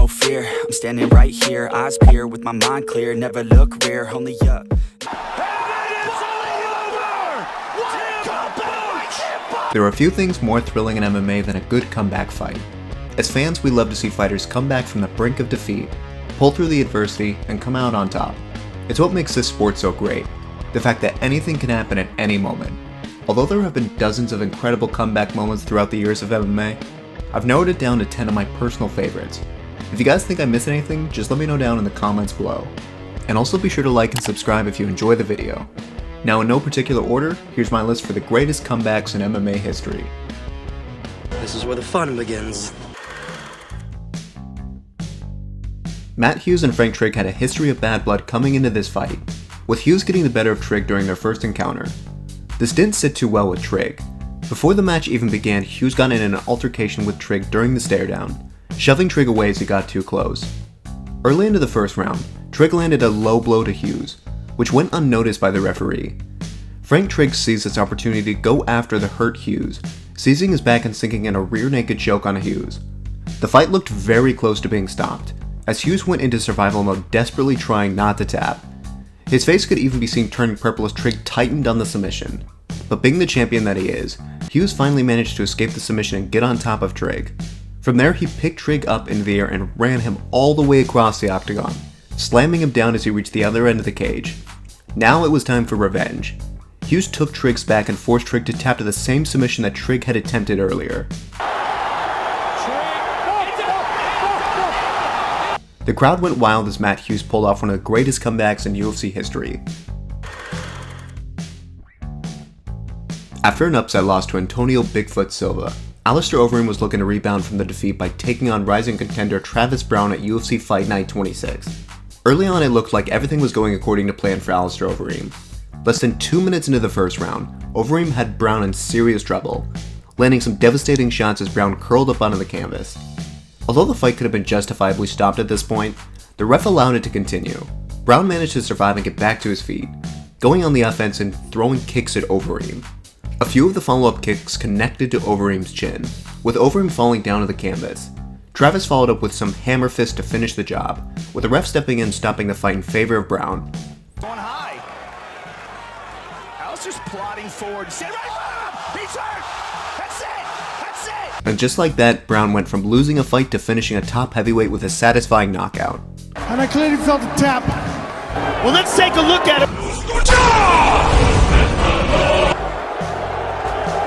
no fear. I'm standing right here, eyes peer, with my mind clear, never look rear, only up. There are a few things more thrilling in MMA than a good comeback fight. As fans, we love to see fighters come back from the brink of defeat, pull through the adversity, and come out on top. It's what makes this sport so great, the fact that anything can happen at any moment. Although there have been dozens of incredible comeback moments throughout the years of MMA, I've narrowed it down to 10 of my personal favorites. If you guys think I missed anything, just let me know down in the comments below. And also be sure to like and subscribe if you enjoy the video. Now in no particular order, here's my list for the greatest comebacks in MMA history. This is where the fun begins. Matt Hughes and Frank Trigg had a history of bad blood coming into this fight, with Hughes getting the better of Trigg during their first encounter. This didn't sit too well with Trigg. Before the match even began, Hughes got in an altercation with Trigg during the stare down, shoving Trigg away as he got too close. Early into the first round, Trigg landed a low blow to Hughes, which went unnoticed by the referee. Frank Trigg seized this opportunity to go after the hurt Hughes, seizing his back and sinking in a rear naked choke on Hughes. The fight looked very close to being stopped, as Hughes went into survival mode, desperately trying not to tap. His face could even be seen turning purple as Trigg tightened on the submission. But being the champion that he is, Hughes finally managed to escape the submission and get on top of Trigg. From there, he picked Trigg up into the air and ran him all the way across the octagon, slamming him down as he reached the other end of the cage. Now it was time for revenge. Hughes took Trigg's back and forced Trigg to tap to the same submission that Trigg had attempted earlier. The crowd went wild as Matt Hughes pulled off one of the greatest comebacks in UFC history. After an upset loss to Antonio Bigfoot Silva, Alistair Overeem was looking to rebound from the defeat by taking on rising contender Travis Browne at UFC Fight Night 26. Early on, it looked like everything was going according to plan for Alistair Overeem. Less than 2 minutes into the first round, Overeem had Browne in serious trouble, landing some devastating shots as Browne curled up onto the canvas. Although the fight could have been justifiably stopped at this point, the ref allowed it to continue. Browne managed to survive and get back to his feet, going on the offense and throwing kicks at Overeem. A few of the follow-up kicks connected to Overeem's chin, with Overeem falling down to the canvas. Travis followed up with some hammer fist to finish the job, with the ref stepping in and stopping the fight in favor of Browne. Going high. Alistair's plodding forward. He's hurt! That's it! And just like that, Browne went from losing a fight to finishing a top heavyweight with a satisfying knockout. And I clearly felt a tap. Well, let's take a look at it.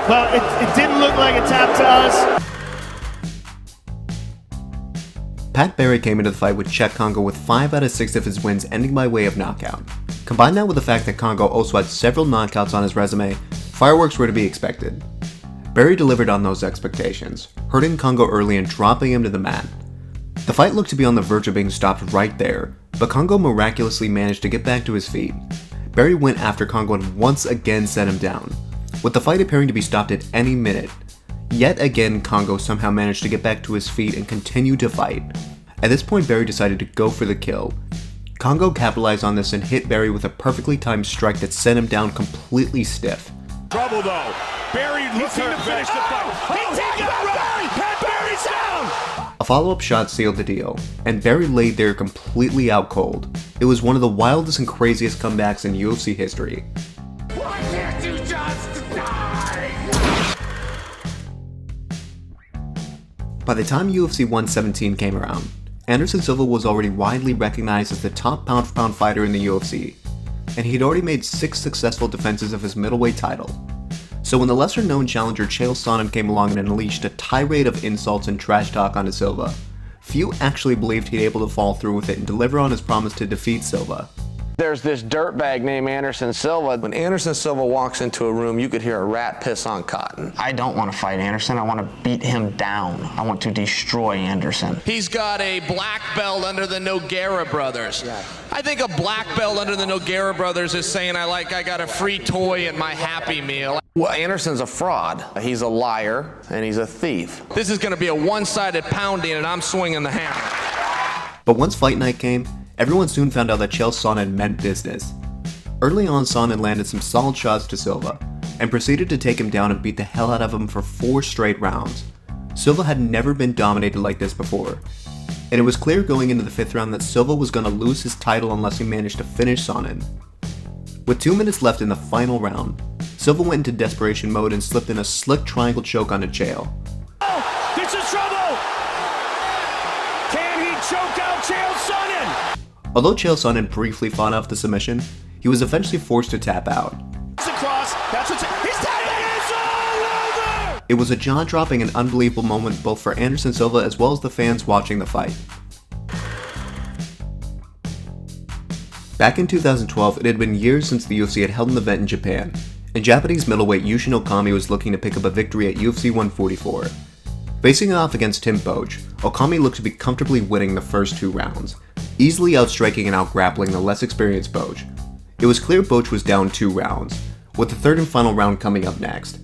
Well, it didn't look like a tap to us. Pat Barry came into the fight with Cheick Kongo with 5 out of 6 of his wins ending by way of knockout. Combine that with the fact that Kongo also had several knockouts on his resume, fireworks were to be expected. Barry delivered on those expectations, hurting Kongo early and dropping him to the mat. The fight looked to be on the verge of being stopped right there, but Kongo miraculously managed to get back to his feet. Barry went after Kongo and once again set him down, with the fight appearing to be stopped at any minute. Yet again, Kongo somehow managed to get back to his feet and continue to fight. At this point, Barry decided to go for the kill. Kongo capitalized on this and hit Barry with a perfectly timed strike that sent him down completely stiff. Trouble though. Barry looking to finish the fight. He's taking a run. Pat Barry's down. A follow-up shot sealed the deal, and Barry laid there completely out cold. It was one of the wildest and craziest comebacks in UFC history. Why can't you just die? By the time UFC 117 came around, Anderson Silva was already widely recognized as the top pound-for-pound fighter in the UFC, and he had already made 6 successful defenses of his middleweight title. So when the lesser-known challenger Chael Sonnen came along and unleashed a tirade of insults and trash talk onto Silva, few actually believed he'd be able to follow through with it and deliver on his promise to defeat Silva. There's this dirtbag named Anderson Silva. When Anderson Silva walks into a room, you could hear a rat piss on cotton. I don't want to fight Anderson. I want to beat him down. I want to destroy Anderson. He's got a black belt under the Nogueira brothers. Yeah. I think a black belt under the Nogueira brothers is saying I got a free toy in my Happy Meal. Well, Anderson's a fraud. He's a liar and he's a thief. This is going to be a one-sided pounding and I'm swinging the hammer. But once fight night came, everyone soon found out that Chael Sonnen meant business. Early on, Sonnen landed some solid shots to Silva, and proceeded to take him down and beat the hell out of him for 4 straight rounds. Silva had never been dominated like this before. and it was clear going into the 5th round that Silva was going to lose his title unless he managed to finish Sonnen. With 2 minutes left in the final round, Silva went into desperation mode and slipped in a slick triangle choke onto Chael. Oh, this is trouble! Can he choke out Chael Sonnen? Although Chael Sonnen briefly fought off the submission, he was eventually forced to tap out. It's across, that's what's... He's tapping! It's all over! It was a jaw-dropping and unbelievable moment both for Anderson Silva as well as the fans watching the fight. Back in 2012, it had been years since the UFC had held an event in Japan, and Japanese middleweight Yushin Okami was looking to pick up a victory at UFC 144. Facing off against Tim Boetsch, Okami looked to be comfortably winning the first 2 rounds, easily outstriking and outgrappling the less experienced Boetsch. It was clear Boetsch was down 2 rounds, with the 3rd and final round coming up next.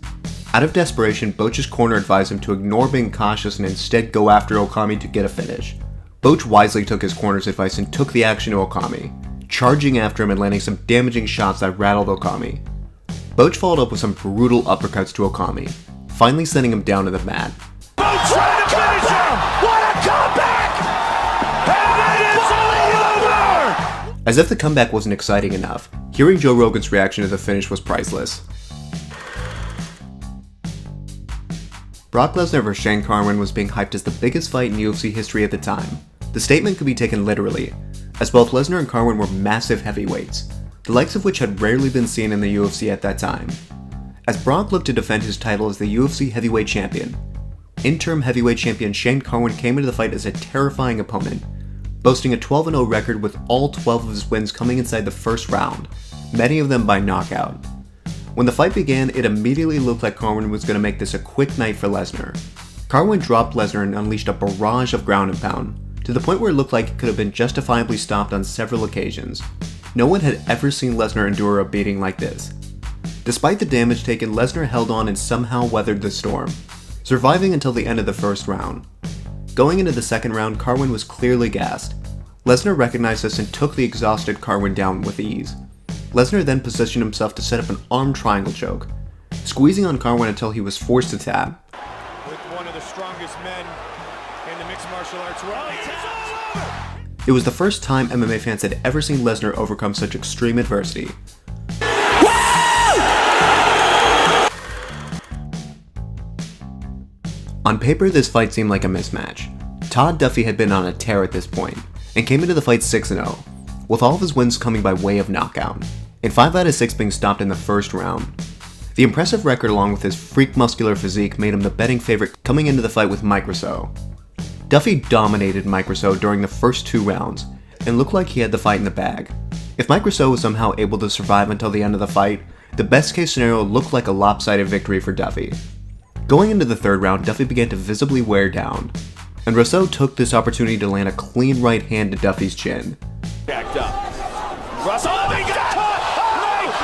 Out of desperation, Boetsch's corner advised him to ignore being cautious and instead go after Okami to get a finish. Boetsch wisely took his corner's advice and took the action to Okami, charging after him and landing some damaging shots that rattled Okami. Boetsch followed up with some brutal uppercuts to Okami, finally sending him down to the mat. Boetsch trying to finish him! What a comeback! And it is all over! As if the comeback wasn't exciting enough, hearing Joe Rogan's reaction to the finish was priceless. Brock Lesnar vs. Shane Carwin was being hyped as the biggest fight in UFC history at the time. The statement could be taken literally, as both Lesnar and Carwin were massive heavyweights, the likes of which had rarely been seen in the UFC at that time. As Brock looked to defend his title as the UFC heavyweight champion, interim heavyweight champion Shane Carwin came into the fight as a terrifying opponent, boasting a 12-0 record with all 12 of his wins coming inside the first round, many of them by knockout. When the fight began, it immediately looked like Carwin was going to make this a quick night for Lesnar. Carwin dropped Lesnar and unleashed a barrage of ground and pound, to the point where it looked like it could have been justifiably stopped on several occasions. No one had ever seen Lesnar endure a beating like this. Despite the damage taken, Lesnar held on and somehow weathered the storm, surviving until the end of the first round. Going into the second round, Carwin was clearly gassed. Lesnar recognized this and took the exhausted Carwin down with ease. Lesnar then positioned himself to set up an arm triangle choke, squeezing on Carwin until he was forced to tap. With one of the strongest men in the mixed martial arts world. It was the first time MMA fans had ever seen Lesnar overcome such extreme adversity. On paper, this fight seemed like a mismatch. Todd Duffy had been on a tear at this point, and came into the fight 6-0, with all of his wins coming by way of knockout, and 5 out of 6 being stopped in the first round. The impressive record along with his freak muscular physique made him the betting favorite coming into the fight with Mike Rousseau. Duffy dominated Mike Rousseau during the first 2 rounds, and looked like he had the fight in the bag. If Mike Rousseau was somehow able to survive until the end of the fight, the best case scenario looked like a lopsided victory for Duffy. Going into the 3rd round, Duffy began to visibly wear down, and Rousseau took this opportunity to land a clean right hand to Duffy's chin. Backed up. Russell, oh, he got caught!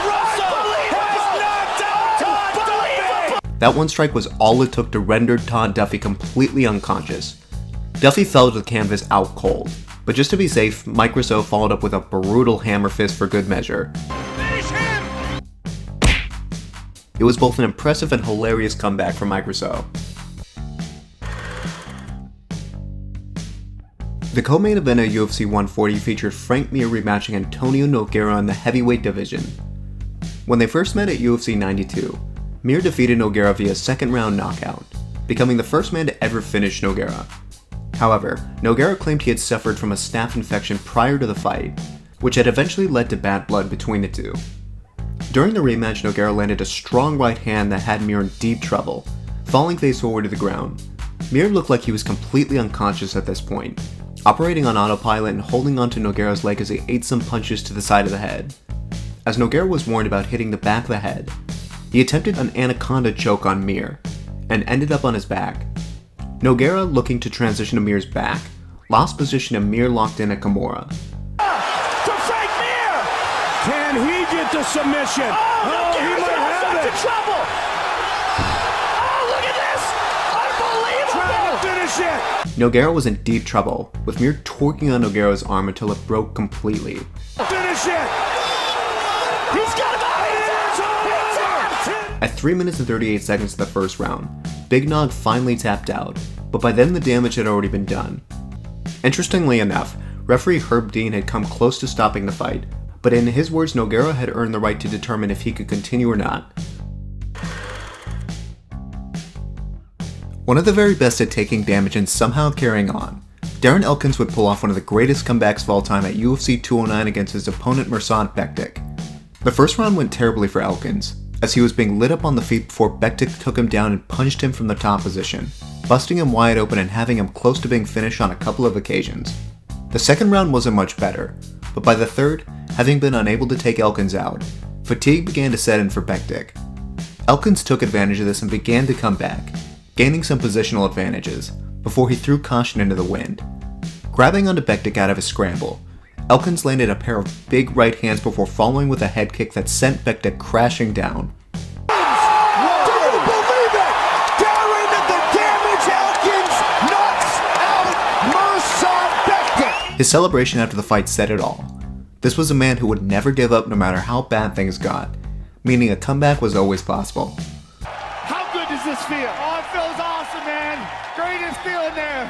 Russell has knocked out Todd Duffy! That one strike was all it took to render Todd Duffy completely unconscious. Duffy fell to the canvas out cold, but just to be safe, Mike Rousseau followed up with a brutal hammer fist for good measure. Finish him! It was both an impressive and hilarious comeback from Mike Rousseau. The co-main event at UFC 140 featured Frank Mir rematching Antonio Nogueira in the heavyweight division. When they first met at UFC 92, Mir defeated Nogueira via 2nd round knockout, becoming the first man to ever finish Nogueira. However, Nogueira claimed he had suffered from a staph infection prior to the fight, which had eventually led to bad blood between the two. During the rematch, Nogueira landed a strong right hand that had Mir in deep trouble, falling face forward to the ground. Mir looked like he was completely unconscious at this point, operating on autopilot and holding onto Nogueira's leg as he ate some punches to the side of the head. As Nogueira was warned about hitting the back of the head, he attempted an anaconda choke on Mir, and ended up on his back. Nogueira, looking to transition to Mir's back, lost position and Mir locked in a Kimura. To Frank Mir! Can he get the submission? Oh, he might have it! Trouble! Oh, look at this! Unbelievable! Trying to finish it! Nogueira was in deep trouble, with Mir torquing on Nogueira's arm until it broke completely. Finish it! He's got him out! It's over! At 3 minutes and 38 seconds of the first round, Big Nog finally tapped out, but by then the damage had already been done. Interestingly enough, referee Herb Dean had come close to stopping the fight, but in his words, Nogueira had earned the right to determine if he could continue or not. One of the very best at taking damage and somehow carrying on, Darren Elkins would pull off one of the greatest comebacks of all time at UFC 209 against his opponent Mirsad Bektic. The first round went terribly for Elkins, as he was being lit up on the feet before Bektic took him down and punched him from the top position, busting him wide open and having him close to being finished on a couple of occasions. The second round wasn't much better, but by the third, having been unable to take Elkins out, fatigue began to set in for Bektic. Elkins took advantage of this and began to come back, gaining some positional advantages, before he threw caution into the wind. Grabbing onto Bektic out of his scramble, Elkins landed a pair of big right hands before following with a head kick that sent Bektic crashing down. Do you believe it? Darren the Damage Elkins knocks out Mirsad Bektic. His celebration after the fight said it all. This was a man who would never give up no matter how bad things got, meaning a comeback was always possible. How good does this feel? Oh, it feels awesome, man. Greatest feeling there.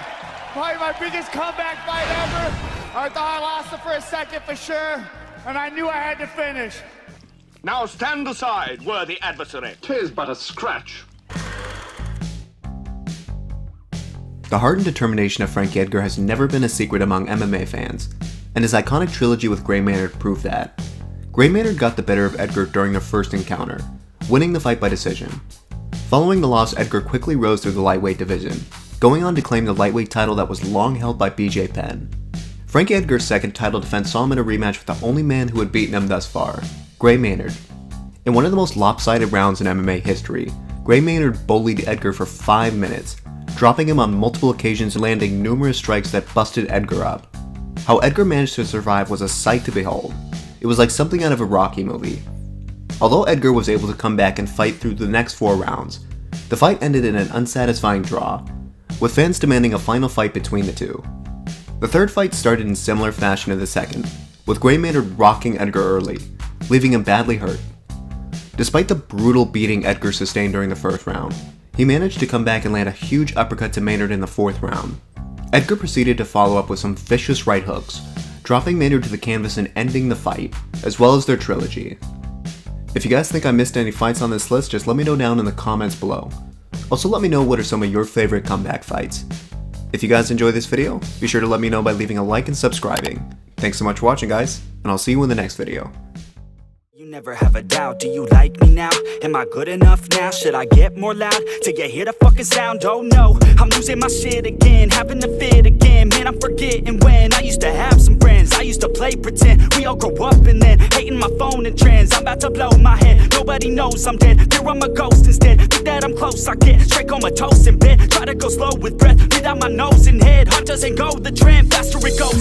Probably my biggest comeback fight ever. I thought I lost it for a second for sure, and I knew I had to finish. Now stand aside, worthy adversary. 'Tis but a scratch. The heart and determination of Frank Edgar has never been a secret among MMA fans, and his iconic trilogy with Gray Maynard proved that. Gray Maynard got the better of Edgar during their first encounter, winning the fight by decision. Following the loss, Edgar quickly rose through the lightweight division, going on to claim the lightweight title that was long held by BJ Penn. Frank Edgar's second title defense saw him in a rematch with the only man who had beaten him thus far, Gray Maynard. In one of the most lopsided rounds in MMA history, Gray Maynard bullied Edgar for 5 minutes, dropping him on multiple occasions and landing numerous strikes that busted Edgar up. How Edgar managed to survive was a sight to behold. It was like something out of a Rocky movie. Although Edgar was able to come back and fight through the next 4 rounds, the fight ended in an unsatisfying draw, with fans demanding a final fight between the two. The third fight started in similar fashion to the second, with Gray Maynard rocking Edgar early, leaving him badly hurt. Despite the brutal beating Edgar sustained during the first round, he managed to come back and land a huge uppercut to Maynard in the 4th round. Edgar proceeded to follow up with some vicious right hooks, dropping Maynard to the canvas and ending the fight, as well as their trilogy. If you guys think I missed any fights on this list, just let me know down in the comments below. Also let me know what are some of your favorite comeback fights. If you guys enjoyed this video, be sure to let me know by leaving a like and subscribing. Thanks so much for watching, guys, and I'll see you in the next video. You never have a doubt, do you like me now? Am I good enough now? Should I get more loud till you hear the fucking sound? Oh no, I'm losing my shit again, having the fit again. Man, I'm forgetting when I used to have some friends. I used to play pretend, we all grow up and then hating my phone and trends. I'm about to blow my head, nobody knows I'm dead. Here I'm a ghost instead, think that I'm close, I get straight comatose in bed. Try to go slow with breath, breathe out my nose and head. Heart doesn't go the trend, faster it goes.